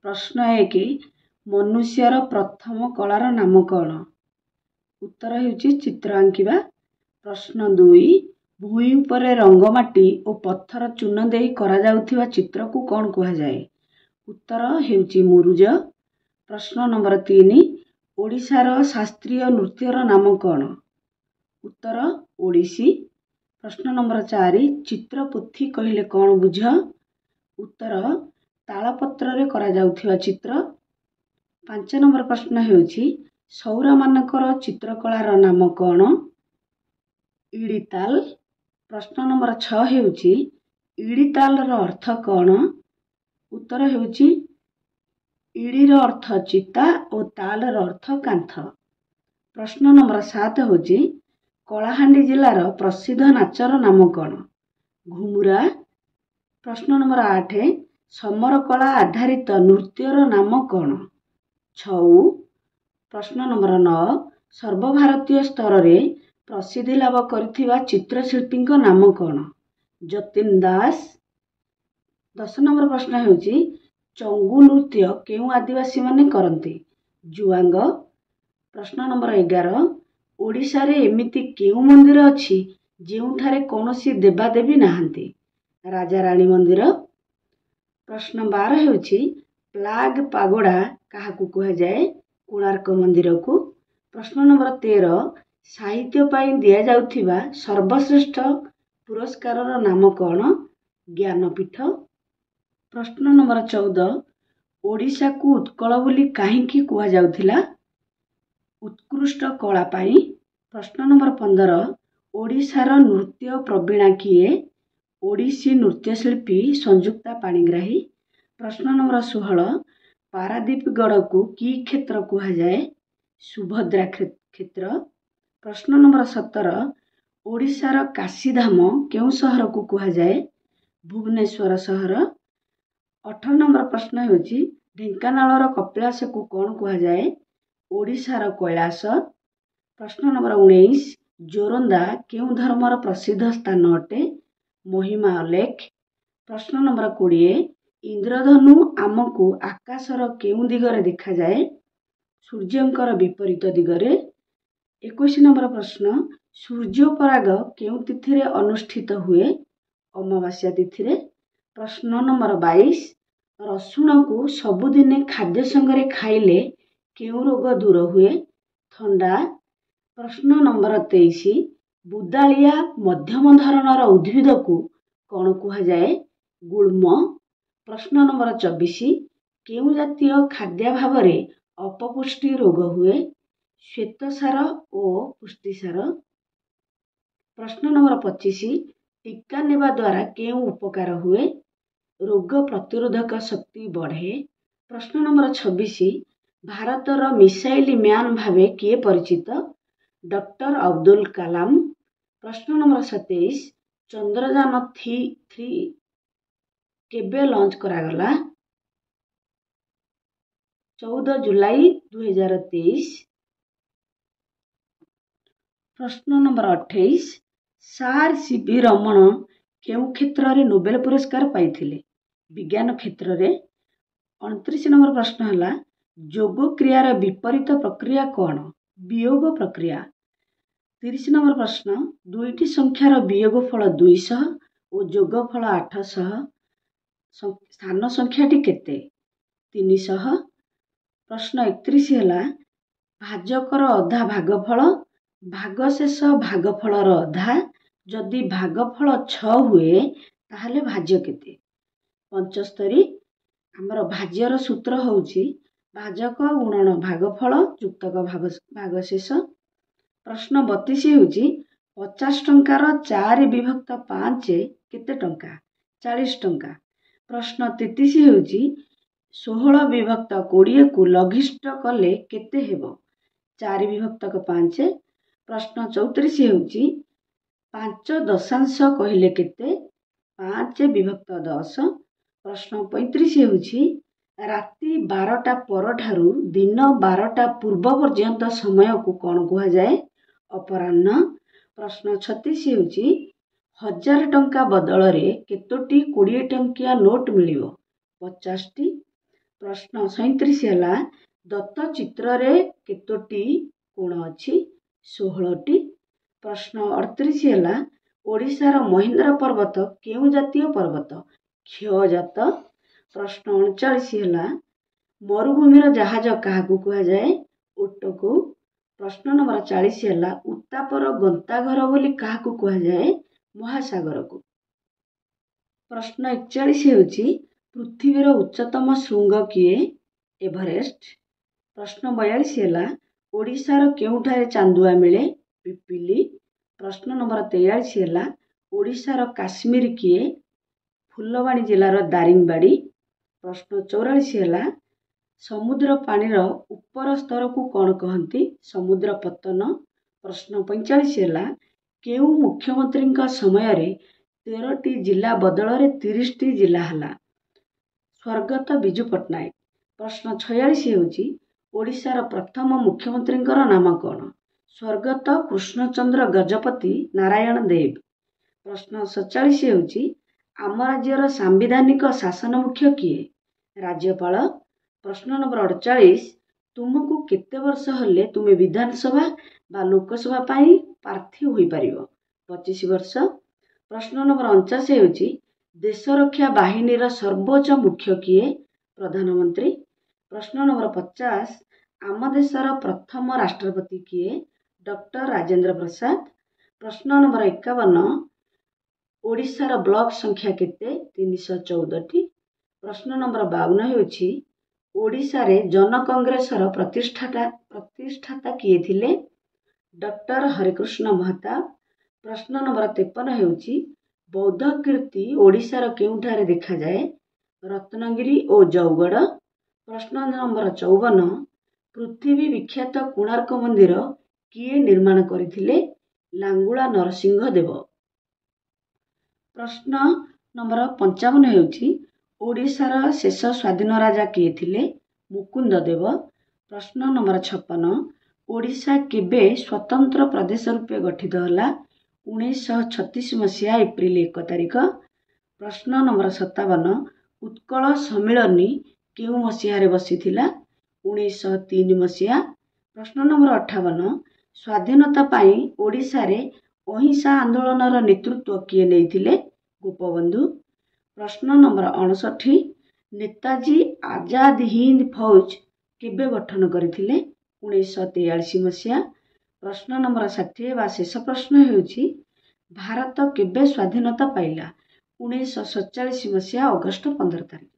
प्रश्न 1 मनुष्यर प्रथम कलार नाम कौन? उत्तर हेउची चित्र आंकिबा। प्रश्न 2 भूई उपरे रंगमाटी और पत्थर चून देई करा जाउथिबा चित्र को कौन कहा जाए? उत्तर हेउची मुरुज। प्रश्न नंबर 3 ओडिशार शास्त्रीय नृत्यर नाम कौन? उत्तर ओडिसी। प्रश्न नंबर 4 चित्रपोथी कहले कौन बुझ? उत्तर तालपत्र रे करा जाउथिबा चित्र। 5 नंबर प्रश्न हेउची सौर मानकर चित्रकलार नाम कौन? इडिताल। प्रश्न नंबर 6 हेउची इडितालर अर्थ कौन? उत्तर हेउची इडीर अर्थ चिता और तालर अर्थ कांथ। प्रश्न नंबर 7 हेउची कलाहांडी जिलार प्रसिद्ध नाचर नाम कौन? घुमुरा। प्रश्न नंबर 8 समर कला आधारित नृत्यर नाम कौन? छऊ। प्रश्न नंबर 9 सर्वभारतीय स्तर रे प्रसिद्धि लाभ करथिबा चित्रशिल्पी नाम कौन? जतिन दास। 10 नंबर प्रश्न हेउची चंगू नृत्य केउ आदिवासी माने करନ୍ତି? जुआंग। प्रश्न नंबर 11 ओडिशा रे एमिति केउ मंदिर अछि जेउठारे कौनसी देवादेवी नाहंती? राजा रानी मंदिर। प्रश्न 12 हेउची प्लाग पागोड़ा काहाकू कहा जाए? कोणार्क मंदिर को। प्रश्न नंबर 13 साहित्य पाई दिया जाउथिबा सर्वश्रेष्ठ पुरस्कारर नाम कौन? ज्ञानपीठ। प्रश्न नंबर 14 ओडिशा को उत्कल बोली काहींकी कुहा जाउथिला? उत्कृष्ट कला पाई। प्रश्न नंबर 15 ओडिशार नृत्य प्रवीणा किए? ओडिसी नृत्यशिल्पी संयुक्ता पाणिग्राही। प्रश्न नंबर 16 पारादीपगढ़ को की क्षेत्र कुहा जाए? सुभद्रा क्षेत्र। प्रश्न नंबर 17 ओडिशार काशीधाम केउ सहर को कुहा जाए? भुवनेश्वर सहर। 18 नंबर प्रश्न हेउची ढेंकानालर कपिलास को कौन कुहा जाए? ओडिशार कैलाश। प्रश्न नंबर 19 जोरंदा केउ धर्मर प्रसिद्ध स्थान अटे? महिमा अलेख। प्रश्न नंबर 20 इंद्रधनु आमको आकाशर केउ दिगरे देखा जाए? सूर्यंकर विपरीत दिगरे। 21 नंबर प्रश्न सूर्योपराग केउ तिथिरे अनुष्ठित हुए? अमावास्या तिथिरे। प्रश्न नंबर 22 रसुण को सबुदिने खाद्य संगरे खाइले केउ रोग दूर हुए? थंडा। प्रश्न नंबर 23 बुदालिया मध्यम धरणर उद्भिद को कौन कुहा जाए? गुल्म। प्रश्न नंबर 24 केउ जातीय खाद्याभाव रे अपपुष्टि रोग हुए? श्वेतसार और पुष्टिसार। प्रश्न नंबर 25 टीका नेबा द्वारा केउ उपकार हुए? रोग प्रतिरोधक शक्ति बढ़े। प्रश्न नंबर 26 भारतर मिसाइल मैन भावे किए परिचित? डॉक्टर अब्दुल कलाम। प्रश्न नंबर 27 चंद्रयान 3 केबे लॉन्च करागला? 14 जुलाई 2023। प्रश्न नंबर 28 सार सीवी रमण केउ क्षेत्र रे नोबेल पुरस्कार पाइथिले? विज्ञान क्षेत्र रे। 29 नंबर प्रश्न हला जोग क्रियार विपरीत प्रक्रिया कौन? वियोग प्रक्रिया। 30 नंबर प्रश्न दुईटी संख्यार वियोगफल 200 और जोगफल 800 स्थान संख्याटी केते? 300। प्रश्न 31 हला भाजकर अधा भागफल भागशेष भागफलर अधा जदि भागफल 6 हुए ताहले भाज्य केते? 75। आमर भाज्यर सूत्र होउची भाजक गुणन भागफल जुक्तक भागशेष। प्रश्न 32 होउची 50 टंकार 4 विभक्त 5 केते टंका? 40 टंका। प्रश्न 33 होउची 16 विभक्त 20 को लघिष्ठ कले केते हेबो? 4 विभक्तक 5। प्रश्न 34 होउची 5 दशांश कहले केते? 5 विभक्त 10। प्रश्न 35 होउची राति 12टा परठारु दिन 12टा पूर्व पर्यंत समय को कौन कुहा जाए? अपराह्न। प्रश्न 36 होउची 1000 टंका बदल रे केतोटी 20 टंकिया नोट मिलिबो? 50टी। प्रश्न 37 ହେଲା ଦତ୍ତଚିତ୍ରରେ କେତୋଟି କୋଣ ଅଛି? 16ଟି। ପ୍ରଶ୍ନ 38 ହେଲା ଓଡ଼ିଶାର ମହେନ୍ଦ୍ର ପର୍ବତ କେଉଁ ଜାତୀୟ ପର୍ବତ? କ୍ଷୟଜାତ। ପ୍ରଶ୍ନ 39 ହେଲା ମରୁଭୂମିର ଜାହାଜ କାହାକୁ କୁହାଯାଏ? ଓଟକୁ। ପ୍ରଶ୍ନ ନମ୍ବର 40 ହେଲା ଉତ୍ତାପର ଗନ୍ତାଘର ବୋଲି କାହାକୁ କୁହାଯାଏ? ମହାସାଗରକୁ। ପ୍ରଶ୍ନ 41 ହେଉଛି ପୃଥିବୀର ଉଚ୍ଚତମ ଶୃଙ୍ଗ କିଏ? ଏଭରେଷ୍ଟ। ପ୍ରଶ୍ନ 42 ହେଲା ଓଡ଼ିଶାର କେଉଁଠାରେ ଚାନ୍ଦୁଆ ମିଳେ? ପିପିଲି। ପ୍ରଶ୍ନ ନମ୍ବର 43 ହେଲା ଓଡ଼ିଶାର କାଶ୍ମୀର କିଏ? ଫୁଲବାଣୀ ଜିଲ୍ଲାର ଦାରିଙ୍ଗବାଡ଼ି। ପ୍ରଶ୍ନ 44 ହେଲା ସମୁଦ୍ର ପାଣିର ଉପର ସ୍ତରକୁ କ'ଣ କହନ୍ତି? ସମୁଦ୍ର ପତ୍ତନ। ପ୍ରଶ୍ନ 45 ହେଲା କେଉଁ ମୁଖ୍ୟମନ୍ତ୍ରୀଙ୍କ ସମୟରେ 13ଟି ଜିଲ୍ଲା ବଦଳରେ 30ଟି ଜିଲ୍ଲା ହେଲା? ସ୍ୱର୍ଗତ ବିଜୁ ପଟ୍ଟନାୟକ। ପ୍ରଶ୍ନ 46 ହେଉଛି ଓଡ଼ିଶାର ପ୍ରଥମ ମୁଖ୍ୟମନ୍ତ୍ରୀଙ୍କର ନାମ କ'ଣ? ସ୍ୱର୍ଗତ କୃଷ୍ଣଚନ୍ଦ୍ର ଗଜପତି ନାରାୟଣ ଦେବ। ପ୍ରଶ୍ନ 47 ହେଉଛି ଆମ ରାଜ୍ୟର ସାମ୍ବିଧାନିକ ଶାସନ ମୁଖ୍ୟ କିଏ? ରାଜ୍ୟପାଳ। ପ୍ରଶ୍ନ ନମ୍ବର 48 ତୁମକୁ କେତେ ବର୍ଷ ହେଲେ ତୁମେ ବିଧାନସଭା ବା ଲୋକସଭା ପାଇଁ ପ୍ରାର୍ଥୀ ହୋଇପାରିବ? 25 ବର୍ଷ। ପ୍ରଶ୍ନ ନମ୍ବର 49 ହେଉଛି ଦେଶ ରକ୍ଷା ବାହିନୀର ସର୍ବୋଚ୍ଚ ମୁଖ୍ୟ କିଏ? ପ୍ରଧାନମନ୍ତ୍ରୀ। ପ୍ରଶ୍ନ ନମ୍ବର 50 ଆମ ଦେଶର ପ୍ରଥମ ରାଷ୍ଟ୍ରପତି କିଏ? ଡକ୍ଟର ରାଜେନ୍ଦ୍ର ପ୍ରସାଦ। ପ୍ରଶ୍ନ ନମ୍ବର 51 ଓଡ଼ିଶାର ବ୍ଲକ ସଂଖ୍ୟା କେତେ? 314ଟି। ପ୍ରଶ୍ନ ନମ୍ବର 52 ହେଉଛି ଓଡ଼ିଶାରେ ଜନକଂଗ୍ରେସର ପ୍ରତିଷ୍ଠାତା କିଏ ଥିଲେ? ଡକ୍ଟର ହରେକୃଷ୍ଣ ମହତାବ। ପ୍ରଶ୍ନ ନମ୍ବର 53 ହେଉଛି ବୌଦ୍ଧ କୀର୍ତ୍ତି ଓଡ଼ିଶାର କେଉଁଠାରେ ଦେଖାଯାଏ? ରତ୍ନଗିରି ଓ ଜଉଗଡ଼। ପ୍ରଶ୍ନ ନମ୍ବର 54 ପୃଥିବୀ ବିଖ୍ୟାତ କୋଣାର୍କ ମନ୍ଦିର କିଏ ନିର୍ମାଣ କରିଥିଲେ? ଲାଙ୍ଗୁଳା ନରସିଂହ ଦେବ। ପ୍ରଶ୍ନ ନମ୍ବର 55 ହେଉଛି ଓଡ଼ିଶାର ଶେଷ ସ୍ୱାଧୀନ ରାଜା କିଏ ଥିଲେ? ମୁକୁନ୍ଦ ଦେବ। ପ୍ରଶ୍ନ ନମ୍ବର 56 ଓଡ଼ିଶା କେବେ ସ୍ୱତନ୍ତ୍ର ପ୍ରଦେଶ ରୂପେ ଗଠିତ ହେଲା? 1936 ମସିହା ଏପ୍ରିଲ 1 ତାରିଖ। ପ୍ରଶ୍ନ ନମ୍ବର 57 ଉତ୍କଳ ସମ୍ମିଳନୀ କେଉଁ ମସିହାରେ ବସିଥିଲା? 1903 ମସିହା। ପ୍ରଶ୍ନ ନମ୍ବର 58 ସ୍ୱାଧୀନତା ପାଇଁ ଓଡ଼ିଶାରେ ଅହିଂସା ଆନ୍ଦୋଳନର ନେତୃତ୍ୱ କିଏ ନେଇଥିଲେ? ଗୋପବନ୍ଧୁ। ପ୍ରଶ୍ନ ନମ୍ବର 59 ନେତାଜୀ ଆଜାଦ ହିନ୍ଦ ଫୌଜ କେବେ ଗଠନ କରିଥିଲେ? 1943 ମସିହା। ପ୍ରଶ୍ନ ନମ୍ବର 60 ବା ଶେଷ ପ୍ରଶ୍ନ ହେଉଛି ଭାରତ କେବେ ସ୍ୱାଧୀନତା ପାଇଲା? 1947 ମସିହା ଅଗଷ୍ଟ 15 ତାରିଖ।